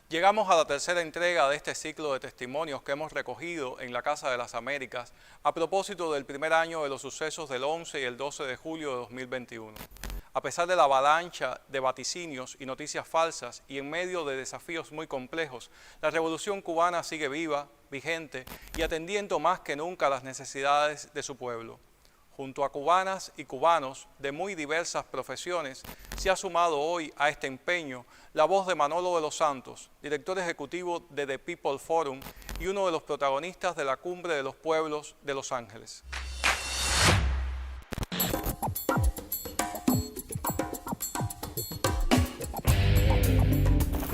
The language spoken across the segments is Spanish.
Llegamos a la tercera entrega de este ciclo de testimonios que hemos recogido en la Casa de las Américas a propósito del primer año de los sucesos del 11 y el 12 de julio de 2021. A pesar de la avalancha de vaticinios y noticias falsas y en medio de desafíos muy complejos, la revolución cubana sigue viva, vigente y atendiendo más que nunca a las necesidades de su pueblo. Junto a cubanas y cubanos de muy diversas profesiones, se ha sumado hoy a este empeño la voz de Manolo de los Santos, director ejecutivo de The People Forum y uno de los protagonistas de la Cumbre de los Pueblos de Los Ángeles.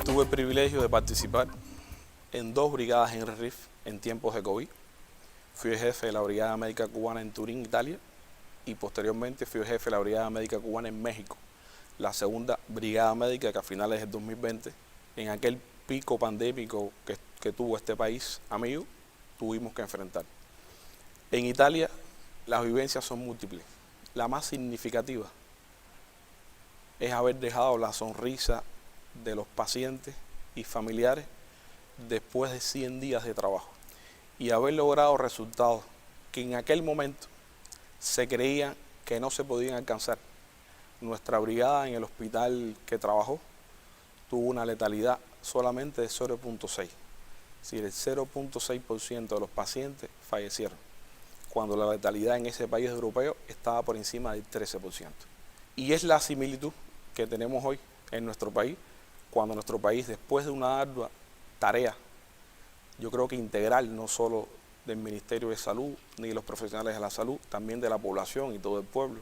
Tuve el privilegio de participar en 2 brigadas Henry Riff en tiempos de COVID. Fui el jefe de la Brigada Médica Cubana en Turín, Italia, y posteriormente fui el jefe de la Brigada Médica Cubana en México, la segunda Brigada Médica que a finales del 2020, en aquel pico pandémico que tuvo este país amigo, tuvimos que enfrentar. En Italia las vivencias son múltiples. La más significativa es haber dejado la sonrisa de los pacientes y familiares después de 100 días de trabajo y haber logrado resultados que en aquel momento se creían que no se podían alcanzar. Nuestra brigada en el hospital que trabajó tuvo una letalidad solamente de 0.6, es decir, el 0.6% de los pacientes fallecieron, cuando la letalidad en ese país europeo estaba por encima del 13%. Y es la similitud que tenemos hoy en nuestro país, cuando nuestro país, después de una ardua tarea, yo creo que integral, no solo del Ministerio de Salud, ni de los profesionales de la salud, también de la población y todo el pueblo,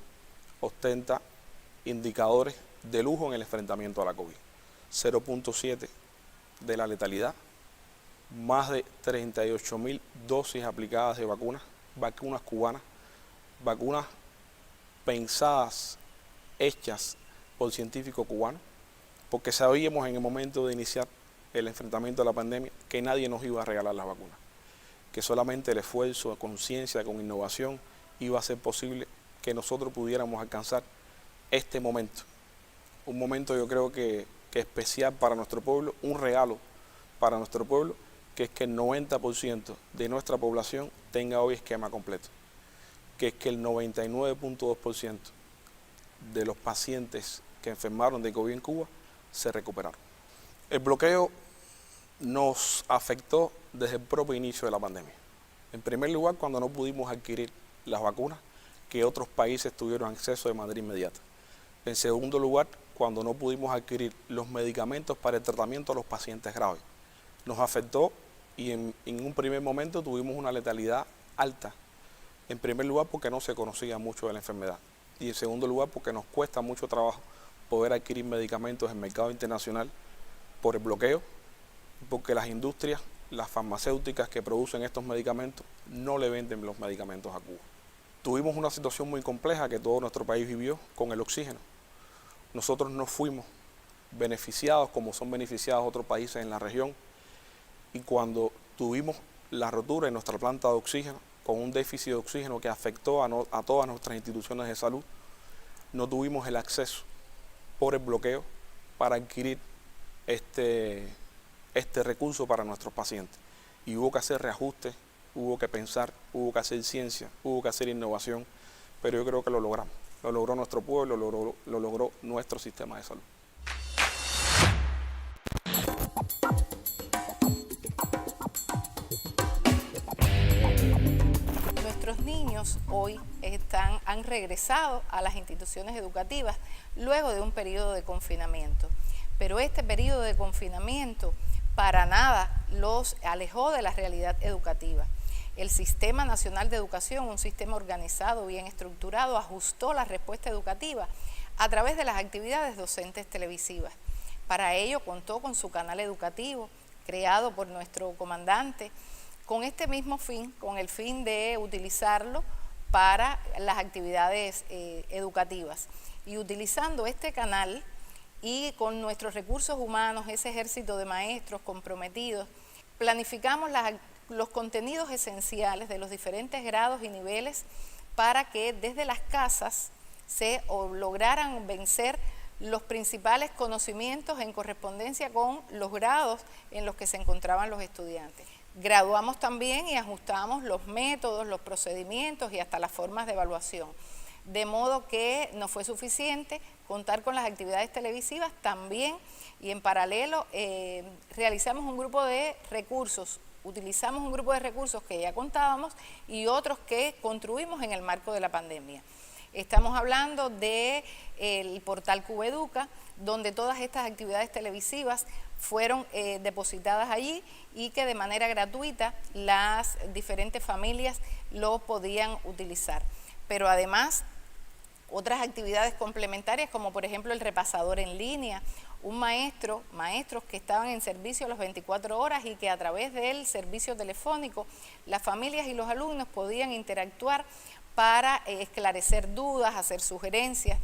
ostenta indicadores de lujo en el enfrentamiento a la COVID. 0.7 de la letalidad, más de 38.000 dosis aplicadas de vacunas cubanas, vacunas pensadas, hechas por científicos cubanos, porque sabíamos en el momento de iniciar el enfrentamiento a la pandemia que nadie nos iba a regalar las vacunas, que solamente el esfuerzo, conciencia, con innovación, iba a ser posible que nosotros pudiéramos alcanzar este momento. Un momento yo creo que especial para nuestro pueblo, un regalo para nuestro pueblo, que es que el 90% de nuestra población tenga hoy esquema completo, que es que el 99.2% de los pacientes que enfermaron de COVID en Cuba se recuperaron. El bloqueo nos afectó desde el propio inicio de la pandemia. En primer lugar, cuando no pudimos adquirir las vacunas que otros países tuvieron acceso de manera inmediata. En segundo lugar, cuando no pudimos adquirir los medicamentos para el tratamiento de los pacientes graves. Nos afectó y en un primer momento tuvimos una letalidad alta. En primer lugar, porque no se conocía mucho de la enfermedad. Y en segundo lugar, porque nos cuesta mucho trabajo poder adquirir medicamentos en el mercado internacional por el bloqueo, porque las industrias, las farmacéuticas que producen estos medicamentos no le venden los medicamentos a Cuba. Tuvimos una situación muy compleja que todo nuestro país vivió con el oxígeno. Nosotros no fuimos beneficiados como son beneficiados otros países en la región, y cuando tuvimos la rotura en nuestra planta de oxígeno, con un déficit de oxígeno que afectó a todas nuestras instituciones de salud, no tuvimos el acceso por el bloqueo para adquirir este recurso para nuestros pacientes. Y hubo que hacer reajustes, hubo que pensar, hubo que hacer ciencia, hubo que hacer innovación, pero yo creo que lo logramos. Lo logró nuestro pueblo, lo logró nuestro sistema de salud. Nuestros niños hoy han regresado a las instituciones educativas luego de un periodo de confinamiento. Pero este periodo de confinamiento para nada los alejó de la realidad educativa. El Sistema Nacional de Educación, un sistema organizado, bien estructurado, ajustó la respuesta educativa a través de las actividades docentes televisivas. Para ello contó con su canal educativo, creado por nuestro comandante, con este mismo fin, con el fin de utilizarlo para las actividades educativas. Y utilizando este canal y con nuestros recursos humanos, ese ejército de maestros comprometidos, planificamos los contenidos esenciales de los diferentes grados y niveles para que desde las casas se lograran vencer los principales conocimientos en correspondencia con los grados en los que se encontraban los estudiantes. Graduamos también y ajustamos los métodos, los procedimientos y hasta las formas de evaluación. De modo que no fue suficiente contar con las actividades televisivas, también y en paralelo realizamos un grupo de recursos, utilizamos un grupo de recursos que ya contábamos y otros que construimos en el marco de la pandemia. Estamos hablando del portal Cubeduca, donde todas estas actividades televisivas fueron depositadas allí y que de manera gratuita las diferentes familias lo podían utilizar. Pero además, otras actividades complementarias como por ejemplo el repasador en línea, maestros que estaban en servicio a las 24 horas y que a través del servicio telefónico las familias y los alumnos podían interactuar para esclarecer dudas, hacer sugerencias.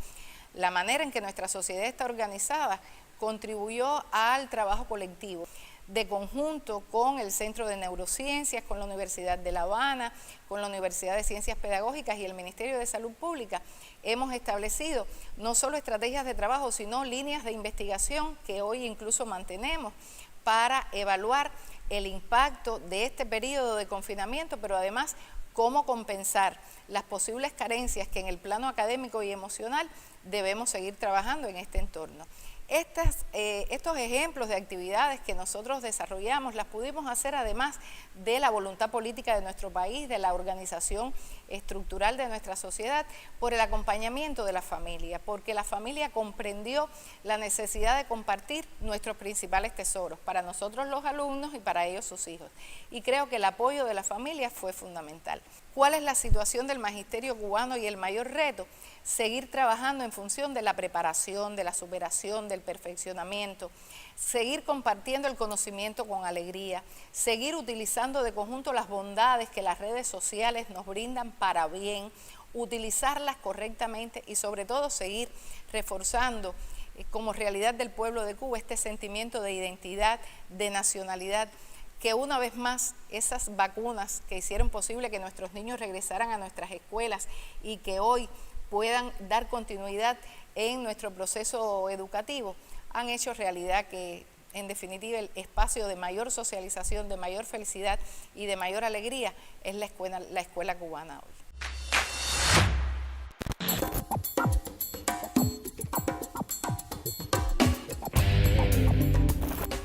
La manera en que nuestra sociedad está organizada contribuyó al trabajo colectivo, de conjunto con el Centro de Neurociencias, con la Universidad de La Habana, con la Universidad de Ciencias Pedagógicas y el Ministerio de Salud Pública. Hemos establecido no solo estrategias de trabajo, sino líneas de investigación que hoy incluso mantenemos para evaluar el impacto de este periodo de confinamiento, pero además cómo compensar las posibles carencias que en el plano académico y emocional debemos seguir trabajando en este entorno. Estos ejemplos de actividades que nosotros desarrollamos las pudimos hacer además de la voluntad política de nuestro país, de la organización estructural de nuestra sociedad, por el acompañamiento de la familia, porque la familia comprendió la necesidad de compartir nuestros principales tesoros, para nosotros los alumnos y para ellos sus hijos. Y creo que el apoyo de la familia fue fundamental. ¿Cuál es la situación del magisterio cubano y el mayor reto? Seguir trabajando en función de la preparación, de la superación, del perfeccionamiento, seguir compartiendo el conocimiento con alegría, seguir utilizando de conjunto las bondades que las redes sociales nos brindan para bien, utilizarlas correctamente y sobre todo seguir reforzando como realidad del pueblo de Cuba este sentimiento de identidad, de nacionalidad, que una vez más esas vacunas que hicieron posible que nuestros niños regresaran a nuestras escuelas y que hoy puedan dar continuidad en nuestro proceso educativo, han hecho realidad que en definitiva el espacio de mayor socialización, de mayor felicidad y de mayor alegría es la escuela cubana hoy.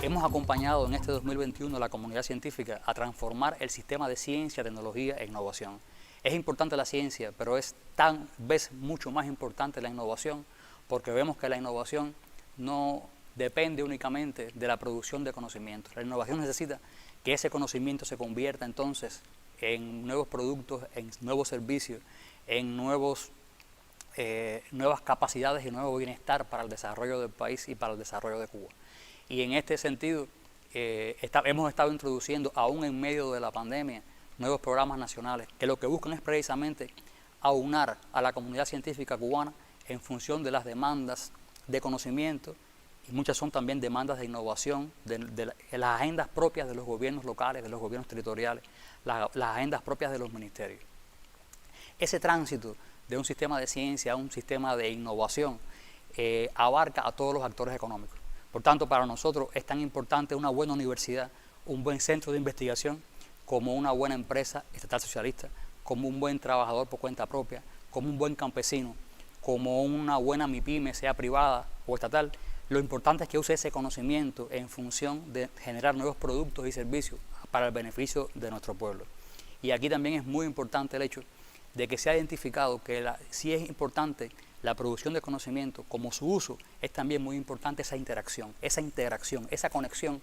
Hemos acompañado en este 2021 a la comunidad científica a transformar el sistema de ciencia, tecnología e innovación. Es importante la ciencia, pero es tal vez mucho más importante la innovación, porque vemos que la innovación no depende únicamente de la producción de conocimiento. La innovación necesita que ese conocimiento se convierta entonces en nuevos productos, en nuevos servicios, en nuevas capacidades y nuevo bienestar para el desarrollo del país y para el desarrollo de Cuba. Y en este sentido hemos estado introduciendo, aún en medio de la pandemia, nuevos programas nacionales que lo que buscan es precisamente aunar a la comunidad científica cubana en función de las demandas de conocimiento, y muchas son también demandas de innovación, de las agendas propias de los gobiernos locales, de los gobiernos territoriales, las agendas propias de los ministerios. Ese tránsito de un sistema de ciencia a un sistema de innovación abarca a todos los actores económicos. Por tanto, para nosotros es tan importante una buena universidad, un buen centro de investigación, como una buena empresa estatal socialista, como un buen trabajador por cuenta propia, como un buen campesino, como una buena MIPYME, sea privada o estatal. Lo importante es que use ese conocimiento en función de generar nuevos productos y servicios para el beneficio de nuestro pueblo. Y aquí también es muy importante el hecho de que se ha identificado que sí es importante la producción de conocimiento, como su uso, es también muy importante esa interacción, esa integración, esa conexión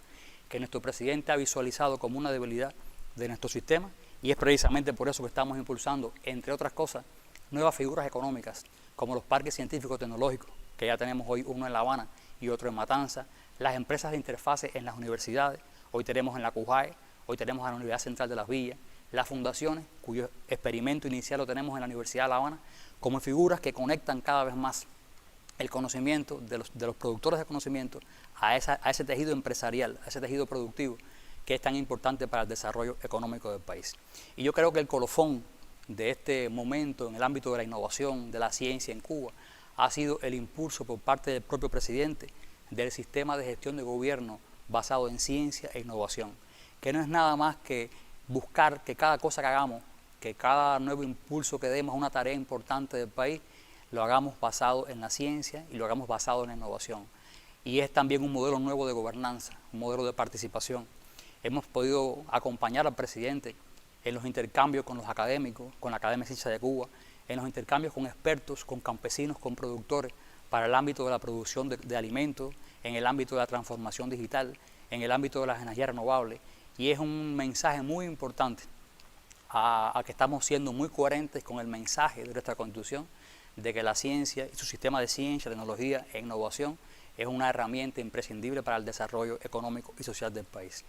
que nuestro presidente ha visualizado como una debilidad de nuestro sistema, y es precisamente por eso que estamos impulsando, entre otras cosas, nuevas figuras económicas, como los parques científicos tecnológicos, que ya tenemos hoy uno en La Habana y otro en Matanza, las empresas de interfase en las universidades, hoy tenemos en la CUJAE, hoy tenemos en la Universidad Central de Las Villas, las fundaciones, cuyo experimento inicial lo tenemos en la Universidad de La Habana, como figuras que conectan cada vez más el conocimiento de los productores de conocimiento a ese tejido empresarial, a ese tejido productivo que es tan importante para el desarrollo económico del país. Y yo creo que el colofón de este momento en el ámbito de la innovación, de la ciencia en Cuba, ha sido el impulso por parte del propio presidente del sistema de gestión de gobierno basado en ciencia e innovación, que no es nada más que buscar que cada cosa que hagamos, que cada nuevo impulso que demos a una tarea importante del país, lo hagamos basado en la ciencia y lo hagamos basado en la innovación. Y es también un modelo nuevo de gobernanza, un modelo de participación. Hemos podido acompañar al presidente en los intercambios con los académicos, con la Academia de Ciencias de Cuba, en los intercambios con expertos, con campesinos, con productores, para el ámbito de la producción de alimentos, en el ámbito de la transformación digital, en el ámbito de las energías renovables. Y es un mensaje muy importante a que estamos siendo muy coherentes con el mensaje de nuestra Constitución, de que la ciencia y su sistema de ciencia, tecnología e innovación es una herramienta imprescindible para el desarrollo económico y social del país.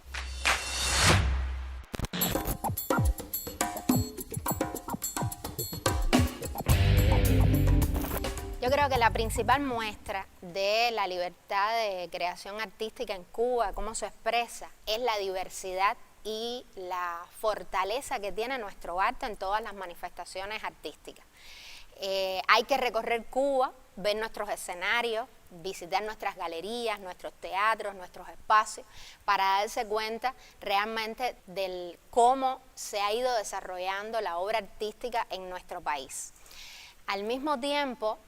Yo creo que la principal muestra de la libertad de creación artística en Cuba, cómo se expresa, es la diversidad y la fortaleza que tiene nuestro arte en todas las manifestaciones artísticas. Hay que recorrer Cuba, ver nuestros escenarios, visitar nuestras galerías, nuestros teatros, nuestros espacios, para darse cuenta realmente de cómo se ha ido desarrollando la obra artística en nuestro país. Al mismo tiempo,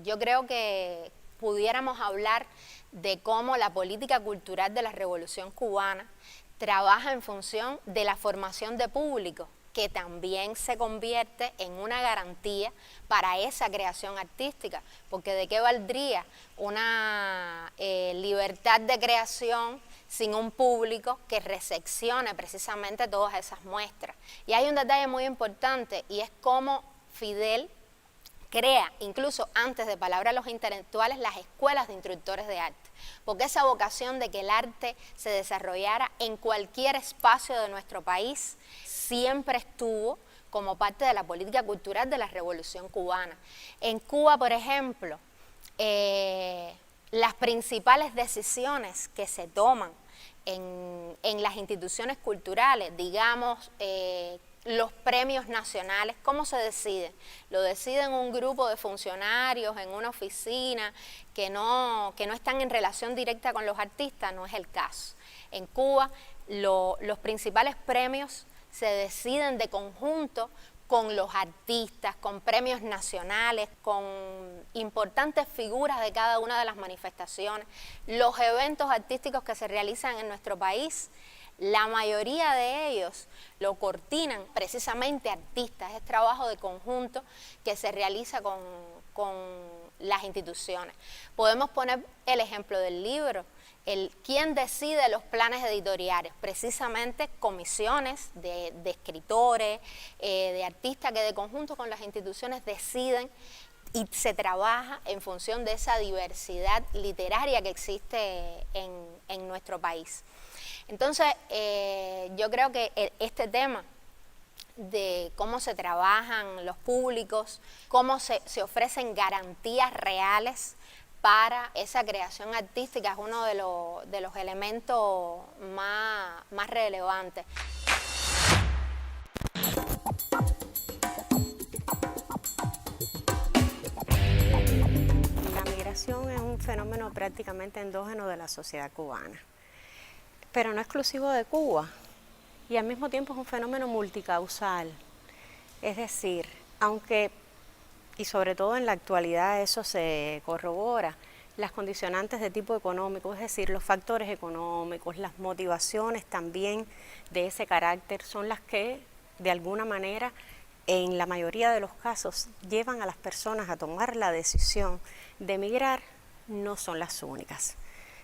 yo creo que pudiéramos hablar de cómo la política cultural de la Revolución Cubana trabaja en función de la formación de público, que también se convierte en una garantía para esa creación artística, porque ¿de qué valdría una libertad de creación sin un público que recepcione precisamente todas esas muestras? Y hay un detalle muy importante, y es cómo Fidel crea, incluso antes de Palabra a los Intelectuales, las escuelas de instructores de arte, porque esa vocación de que el arte se desarrollara en cualquier espacio de nuestro país siempre estuvo como parte de la política cultural de la Revolución Cubana. En Cuba, por ejemplo, las principales decisiones que se toman en las instituciones culturales, digamos, los premios nacionales, ¿cómo se deciden? Lo deciden un grupo de funcionarios en una oficina que no están en relación directa con los artistas. No es el caso. En Cuba, los principales premios se deciden de conjunto con los artistas, con premios nacionales, con importantes figuras de cada una de las manifestaciones. Los eventos artísticos que se realizan en nuestro país, la mayoría de ellos lo coordinan precisamente artistas. Es trabajo de conjunto que se realiza con las instituciones. Podemos poner el ejemplo del libro. ¿Quién decide los planes editoriales? Precisamente comisiones de escritores, de artistas que de conjunto con las instituciones deciden, y se trabaja en función de esa diversidad literaria que existe en nuestro país. Entonces, yo creo que este tema de cómo se trabajan los públicos, cómo se ofrecen garantías reales para esa creación artística es uno de los elementos más relevantes. La migración es un fenómeno prácticamente endógeno de la sociedad cubana, pero no exclusivo de Cuba, y al mismo tiempo es un fenómeno multicausal. Es decir, aunque, y sobre todo en la actualidad eso se corrobora, las condicionantes de tipo económico, es decir, los factores económicos, las motivaciones también de ese carácter son las que de alguna manera en la mayoría de los casos llevan a las personas a tomar la decisión de emigrar. No son las únicas,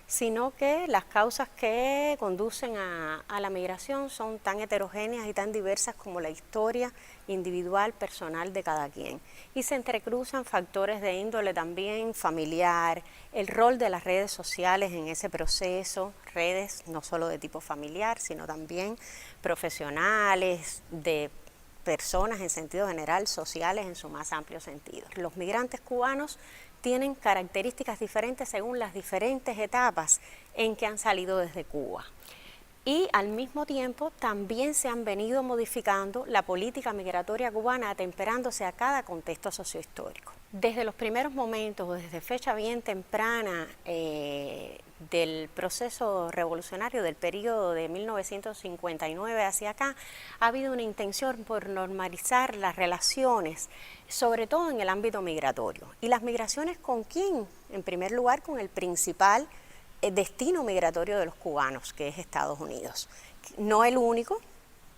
sino que las causas que conducen a la migración son tan heterogéneas y tan diversas como la historia individual, personal de cada quien. Y se entrecruzan factores de índole también familiar, el rol de las redes sociales en ese proceso, redes no solo de tipo familiar, sino también profesionales, de personas en sentido general, sociales en su más amplio sentido. Los migrantes cubanos tienen características diferentes según las diferentes etapas en que han salido desde Cuba. Y al mismo tiempo también se han venido modificando la política migratoria cubana, atemperándose a cada contexto sociohistórico. Desde los primeros momentos, desde fecha bien temprana del proceso revolucionario del periodo de 1959 hacia acá, ha habido una intención por normalizar las relaciones, sobre todo en el ámbito migratorio. ¿Y las migraciones con quién? En primer lugar, con el principal destino migratorio de los cubanos, que es Estados Unidos. No el único.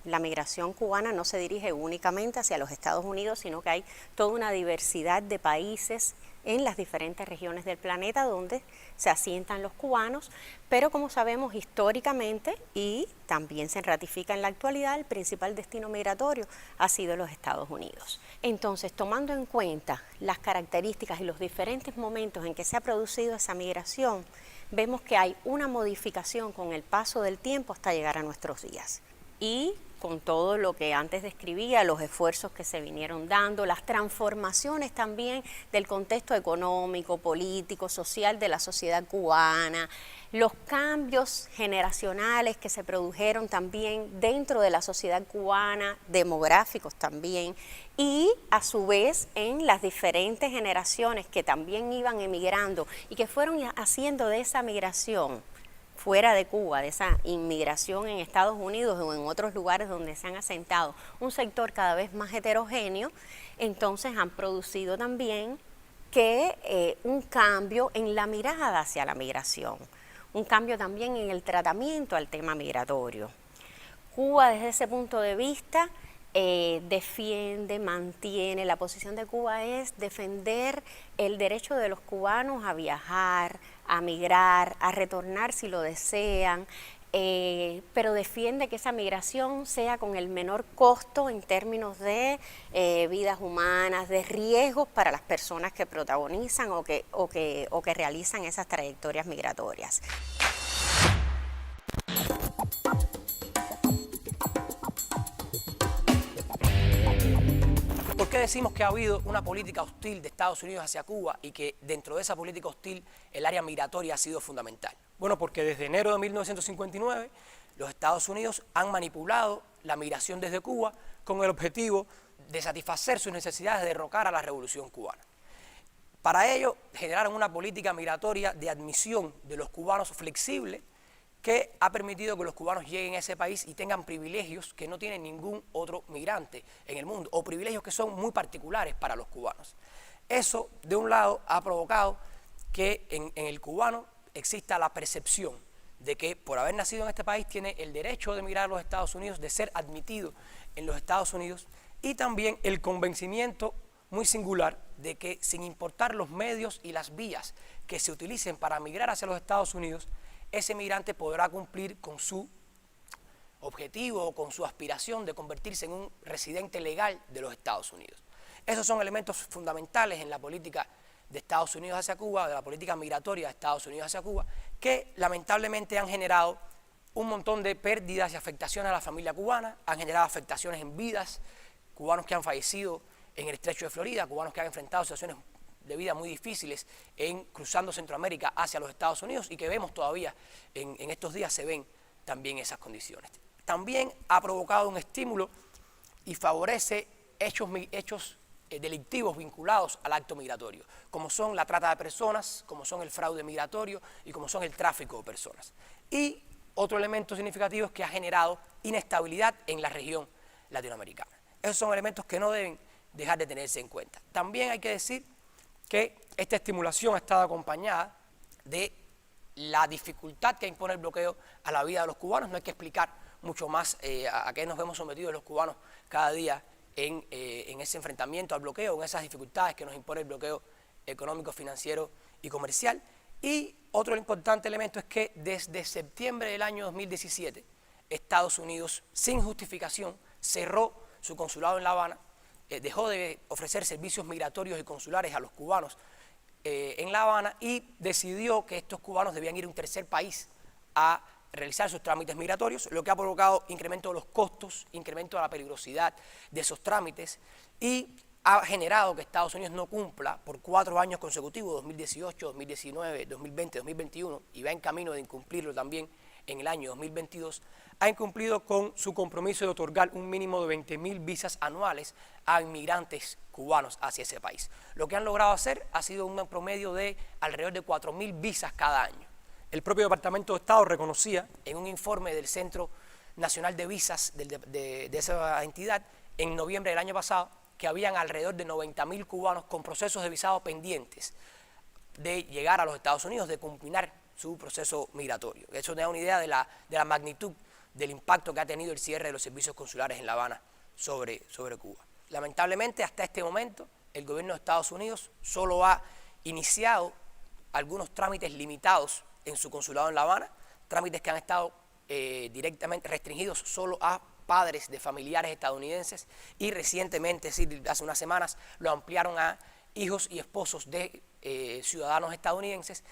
La migración cubana no se dirige únicamente hacia los Estados Unidos, sino que hay toda una diversidad de países en las diferentes regiones del planeta donde se asientan los cubanos, pero como sabemos históricamente y también se ratifica en la actualidad, el principal destino migratorio ha sido los Estados Unidos. Entonces, tomando en cuenta las características y los diferentes momentos en que se ha producido esa migración, vemos que hay una modificación con el paso del tiempo hasta llegar a nuestros días. Y con todo lo que antes describía, los esfuerzos que se vinieron dando, las transformaciones también del contexto económico, político, social de la sociedad cubana, los cambios generacionales que se produjeron también dentro de la sociedad cubana, demográficos también, y a su vez en las diferentes generaciones que también iban emigrando y que fueron haciendo de esa migración fuera de Cuba, de esa inmigración en Estados Unidos o en otros lugares donde se han asentado un sector cada vez más heterogéneo, entonces han producido también que un cambio en la mirada hacia la migración, un cambio también en el tratamiento al tema migratorio. Cuba desde ese punto de vista defiende, mantiene, la posición de Cuba es defender el derecho de los cubanos a viajar, a migrar, a retornar si lo desean, pero defiende que esa migración sea con el menor costo en términos de vidas humanas, de riesgos para las personas que protagonizan o que realizan esas trayectorias migratorias. ¿Por qué decimos que ha habido una política hostil de Estados Unidos hacia Cuba y que dentro de esa política hostil el área migratoria ha sido fundamental? Bueno, porque desde enero de 1959 los Estados Unidos han manipulado la migración desde Cuba con el objetivo de satisfacer sus necesidades de derrocar a la revolución cubana. Para ello generaron una política migratoria de admisión de los cubanos flexible que ha permitido que los cubanos lleguen a ese país y tengan privilegios que no tiene ningún otro migrante en el mundo, o privilegios que son muy particulares para los cubanos. Eso, de un lado, ha provocado que en el cubano exista la percepción de que por haber nacido en este país tiene el derecho de emigrar a los Estados Unidos, de ser admitido en los Estados Unidos, y también el convencimiento muy singular de que sin importar los medios y las vías que se utilicen para migrar hacia los Estados Unidos, ese migrante podrá cumplir con su objetivo o con su aspiración de convertirse en un residente legal de los Estados Unidos. Esos son elementos fundamentales en la política de Estados Unidos hacia Cuba, de la política migratoria de Estados Unidos hacia Cuba, que lamentablemente han generado un montón de pérdidas y afectaciones a la familia cubana, han generado afectaciones en vidas, cubanos que han fallecido en el Estrecho de Florida, cubanos que han enfrentado situaciones de vida muy difíciles en cruzando Centroamérica hacia los Estados Unidos y que vemos todavía en estos días se ven también esas condiciones. También ha provocado un estímulo y favorece hechos delictivos vinculados al acto migratorio, como son la trata de personas, como son el fraude migratorio y como son el tráfico de personas. Y otro elemento significativo es que ha generado inestabilidad en la región latinoamericana. Esos son elementos que no deben dejar de tenerse en cuenta. También hay que decir que esta estimulación ha estado acompañada de la dificultad que impone el bloqueo a la vida de los cubanos. No hay que explicar mucho más a qué nos vemos sometidos los cubanos cada día en ese enfrentamiento al bloqueo, en esas dificultades que nos impone el bloqueo económico, financiero y comercial. Y otro importante elemento es que desde septiembre del año 2017, Estados Unidos, sin justificación, cerró su consulado en La Habana, dejó de ofrecer servicios migratorios y consulares a los cubanos en La Habana y decidió que estos cubanos debían ir a un tercer país a realizar sus trámites migratorios, lo que ha provocado incremento de los costos, incremento de la peligrosidad de esos trámites y ha generado que Estados Unidos no cumpla por 4 años consecutivos, 2018, 2019, 2020, 2021, y va en camino de incumplirlo también en el año 2022, ha incumplido con su compromiso de otorgar un mínimo de 20.000 visas anuales a inmigrantes cubanos hacia ese país. Lo que han logrado hacer ha sido un promedio de alrededor de 4.000 visas cada año. El propio Departamento de Estado reconocía en un informe del Centro Nacional de Visas de esa entidad en noviembre del año pasado que habían alrededor de 90.000 cubanos con procesos de visado pendientes de llegar a los Estados Unidos, de culminar su proceso migratorio. Eso te da una idea de la magnitud del impacto que ha tenido el cierre de los servicios consulares en La Habana sobre Cuba. Lamentablemente, hasta este momento, el gobierno de Estados Unidos solo ha iniciado algunos trámites limitados en su consulado en La Habana, trámites que han estado directamente restringidos solo a padres de familiares estadounidenses y recientemente, es decir, hace unas semanas, lo ampliaron a hijos y esposos de ciudadanos estadounidenses.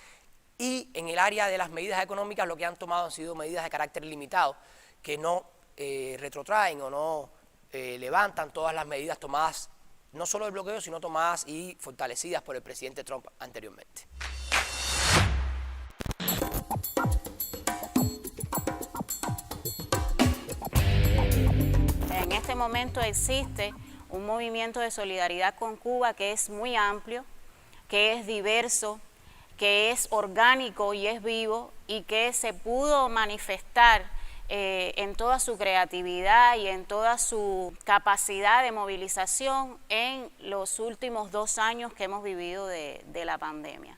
Y en el área de las medidas económicas lo que han tomado han sido medidas de carácter limitado, que no retrotraen o no levantan todas las medidas tomadas, no solo del bloqueo, sino tomadas y fortalecidas por el presidente Trump anteriormente. En este momento existe un movimiento de solidaridad con Cuba que es muy amplio, que es diverso, que es orgánico y es vivo y que se pudo manifestar en toda su creatividad y en toda su capacidad de movilización en los últimos 2 años que hemos vivido de la pandemia.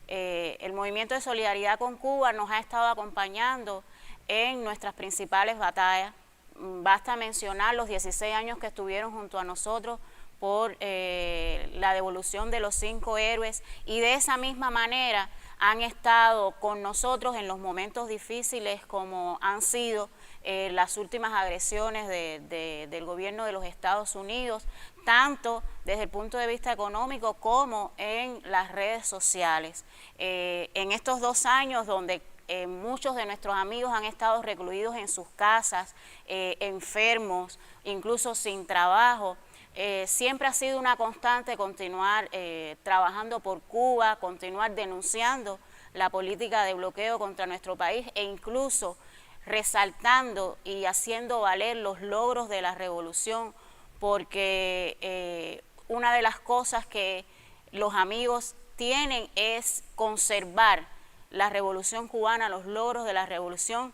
El movimiento de solidaridad con Cuba nos ha estado acompañando en nuestras principales batallas. Basta mencionar los 16 años que estuvieron junto a nosotros por la devolución de los 5 héroes y de esa misma manera han estado con nosotros en los momentos difíciles como han sido las últimas agresiones del gobierno de los Estados Unidos, tanto desde el punto de vista económico como en las redes sociales. En estos 2 años donde muchos de nuestros amigos han estado recluidos en sus casas, enfermos, incluso sin trabajo, siempre ha sido una constante continuar trabajando por Cuba, continuar denunciando la política de bloqueo contra nuestro país e incluso resaltando y haciendo valer los logros de la revolución, porque una de las cosas que los amigos tienen es conservar la revolución cubana, los logros de la revolución,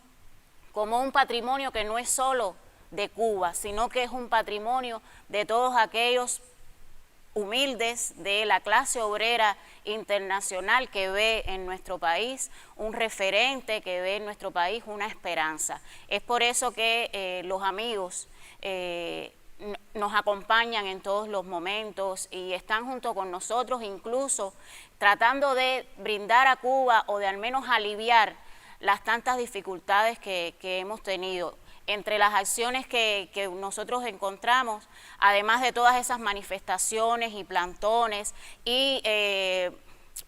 como un patrimonio que no es solo de Cuba, sino que es un patrimonio de todos aquellos humildes de la clase obrera internacional que ve en nuestro país un referente, que ve en nuestro país una esperanza. Es por eso que los amigos nos acompañan en todos los momentos y están junto con nosotros, incluso tratando de brindar a Cuba o de al menos aliviar las tantas dificultades que hemos tenido. Entre las acciones que nosotros encontramos, además de todas esas manifestaciones y plantones y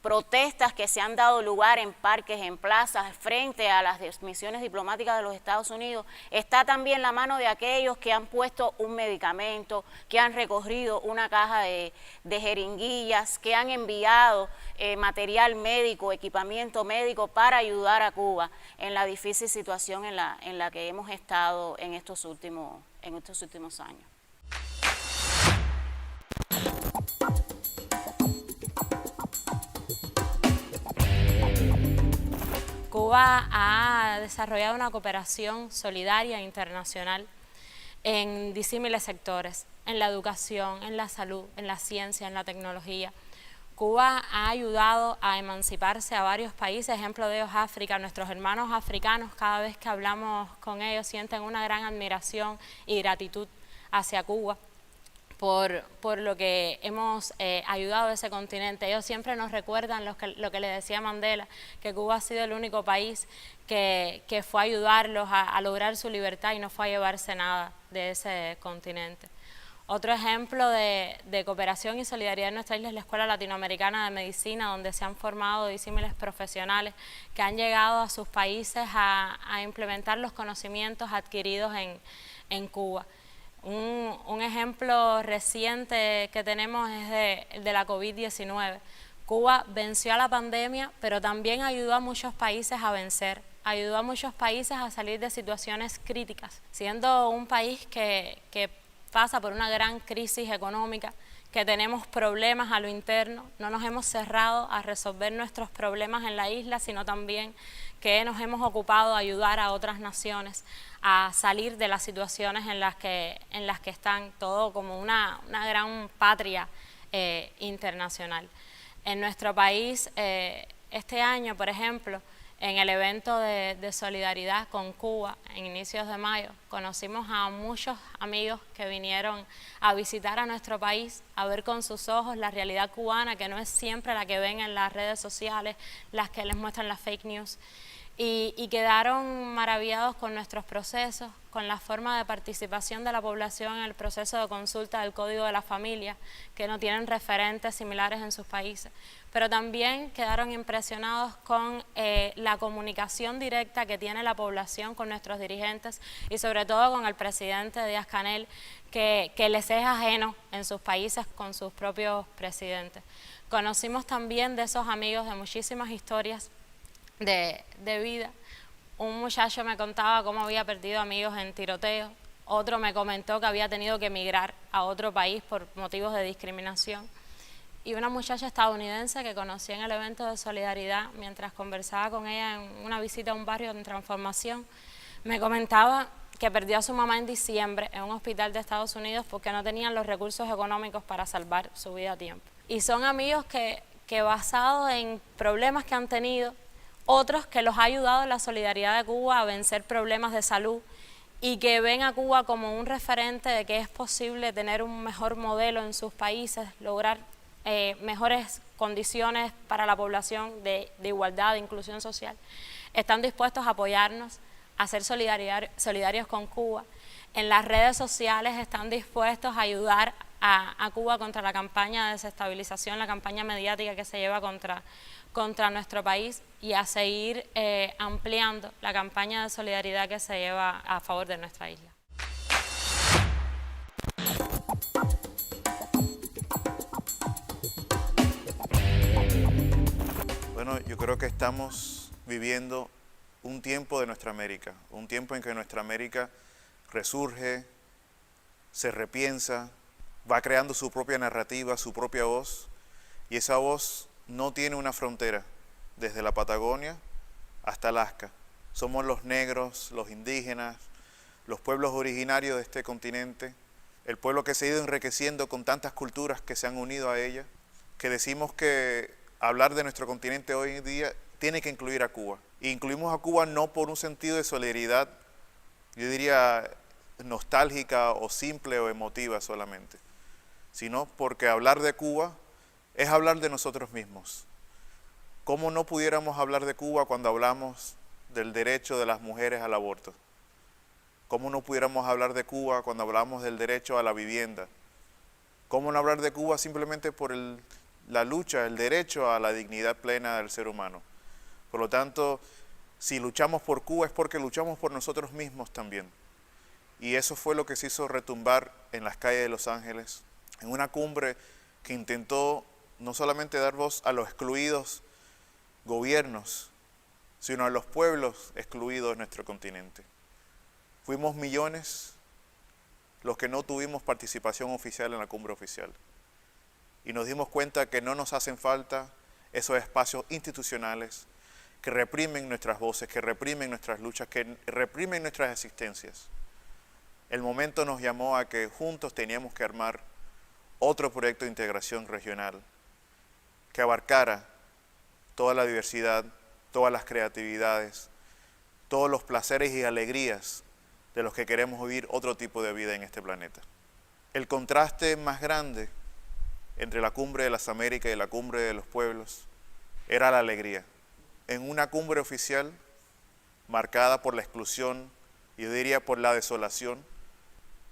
protestas que se han dado lugar en parques, en plazas, frente a las misiones diplomáticas de los Estados Unidos, está también la mano de aquellos que han puesto un medicamento, que han recogido una caja de jeringuillas, que han enviado material médico, equipamiento médico para ayudar a Cuba en la difícil situación en la que hemos estado en estos últimos años. Cuba ha desarrollado una cooperación solidaria internacional en disímiles sectores, en la educación, en la salud, en la ciencia, en la tecnología. Cuba ha ayudado a emanciparse a varios países, ejemplo de ellos África. Nuestros hermanos africanos, cada vez que hablamos con ellos, sienten una gran admiración y gratitud hacia Cuba por lo que hemos ayudado a ese continente. Ellos siempre nos recuerdan lo que le decía Mandela, que Cuba ha sido el único país que fue a ayudarlos a lograr su libertad y no fue a llevarse nada de ese continente. Otro ejemplo de cooperación y solidaridad en nuestra isla es la Escuela Latinoamericana de Medicina, donde se han formado disímiles profesionales que han llegado a sus países a implementar los conocimientos adquiridos en Cuba. Un ejemplo reciente que tenemos es de la COVID-19. Cuba venció a la pandemia, pero también ayudó a muchos países a vencer ayudó a muchos países a salir de situaciones críticas. Siendo un país que pasa por una gran crisis económica, que tenemos problemas a lo interno, no nos hemos cerrado a resolver nuestros problemas en la isla, sino también que nos hemos ocupado de ayudar a otras naciones a salir de las situaciones en las que están, todo como una gran patria internacional. En nuestro país, este año, por ejemplo, en el evento de solidaridad con Cuba, en inicios de mayo, conocimos a muchos amigos que vinieron a visitar a nuestro país, a ver con sus ojos la realidad cubana, que no es siempre la que ven en las redes sociales, las que les muestran las fake news. Y quedaron maravillados con nuestros procesos, con la forma de participación de la población en el proceso de consulta del Código de la Familia, que no tienen referentes similares en sus países. Pero también quedaron impresionados con la comunicación directa que tiene la población con nuestros dirigentes y sobre todo con el presidente Díaz-Canel, que les es ajeno en sus países con sus propios presidentes. Conocimos también de esos amigos de muchísimas historias de vida. Un muchacho me contaba cómo había perdido amigos en tiroteos, otro me comentó que había tenido que emigrar a otro país por motivos de discriminación, y una muchacha estadounidense que conocí en el evento de solidaridad, mientras conversaba con ella en una visita a un barrio en transformación, me comentaba que perdió a su mamá en diciembre en un hospital de Estados Unidos porque no tenían los recursos económicos para salvar su vida a tiempo. Y son amigos que basados en problemas que han tenido, otros que los ha ayudado la solidaridad de Cuba a vencer problemas de salud y que ven a Cuba como un referente de que es posible tener un mejor modelo en sus países, lograr mejores condiciones para la población de igualdad, de inclusión social. Están dispuestos a apoyarnos, a ser solidarios con Cuba. En las redes sociales están dispuestos a ayudar a Cuba contra la campaña de desestabilización, la campaña mediática que se lleva contra nuestro país, y a seguir ampliando la campaña de solidaridad que se lleva a favor de nuestra isla. Bueno, yo creo que estamos viviendo un tiempo de nuestra América, un tiempo en que nuestra América resurge, se repiensa, va creando su propia narrativa, su propia voz, y esa voz no tiene una frontera, desde la Patagonia hasta Alaska. Somos los negros, los indígenas, los pueblos originarios de este continente, el pueblo que se ha ido enriqueciendo con tantas culturas que se han unido a ella, que decimos que hablar de nuestro continente hoy en día tiene que incluir a Cuba. E incluimos a Cuba no por un sentido de solidaridad, yo diría nostálgica o simple o emotiva solamente, sino porque hablar de Cuba es hablar de nosotros mismos. ¿Cómo no pudiéramos hablar de Cuba cuando hablamos del derecho de las mujeres al aborto? ¿Cómo no pudiéramos hablar de Cuba cuando hablamos del derecho a la vivienda? ¿Cómo no hablar de Cuba simplemente por la lucha, el derecho a la dignidad plena del ser humano? Por lo tanto, si luchamos por Cuba es porque luchamos por nosotros mismos también. Y eso fue lo que se hizo retumbar en las calles de Los Ángeles, en una cumbre que intentó no solamente dar voz a los excluidos gobiernos, sino a los pueblos excluidos de nuestro continente. Fuimos millones los que no tuvimos participación oficial en la cumbre oficial. Y nos dimos cuenta que no nos hacen falta esos espacios institucionales que reprimen nuestras voces, que reprimen nuestras luchas, que reprimen nuestras existencias. El momento nos llamó a que juntos teníamos que armar otro proyecto de integración regional que abarcara toda la diversidad, todas las creatividades, todos los placeres y alegrías de los que queremos vivir otro tipo de vida en este planeta. El contraste más grande entre la cumbre de las Américas y la cumbre de los pueblos era la alegría. En una cumbre oficial marcada por la exclusión, yo diría por la desolación,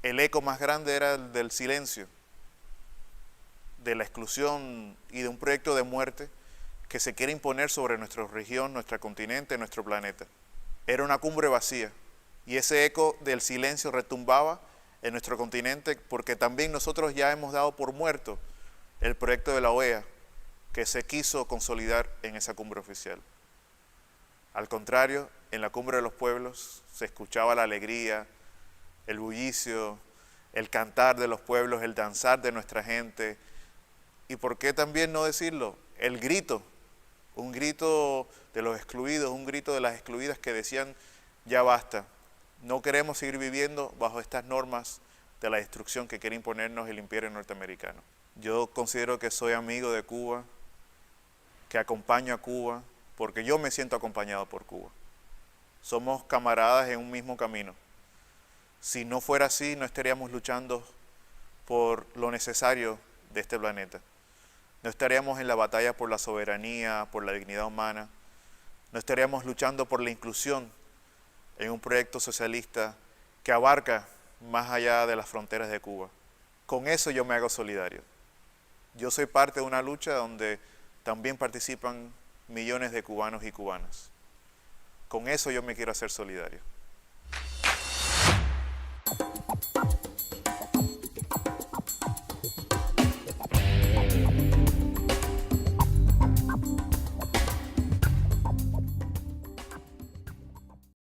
el eco más grande era el del silencio, de la exclusión y de un proyecto de muerte que se quiere imponer sobre nuestra región, nuestro continente, nuestro planeta. Era una cumbre vacía y ese eco del silencio retumbaba en nuestro continente porque también nosotros ya hemos dado por muerto el proyecto de la OEA que se quiso consolidar en esa cumbre oficial. Al contrario, en la Cumbre de los Pueblos se escuchaba la alegría, el bullicio, el cantar de los pueblos, el danzar de nuestra gente. Y por qué también no decirlo, el grito, un grito de los excluidos, un grito de las excluidas que decían, ya basta, no queremos seguir viviendo bajo estas normas de la destrucción que quiere imponernos el imperio norteamericano. Yo considero que soy amigo de Cuba, que acompaño a Cuba, porque yo me siento acompañado por Cuba. Somos camaradas en un mismo camino. Si no fuera así, no estaríamos luchando por lo necesario de este planeta. No estaríamos en la batalla por la soberanía, por la dignidad humana. No estaríamos luchando por la inclusión en un proyecto socialista que abarca más allá de las fronteras de Cuba. Con eso yo me hago solidario. Yo soy parte de una lucha donde también participan millones de cubanos y cubanas. Con eso yo me quiero hacer solidario.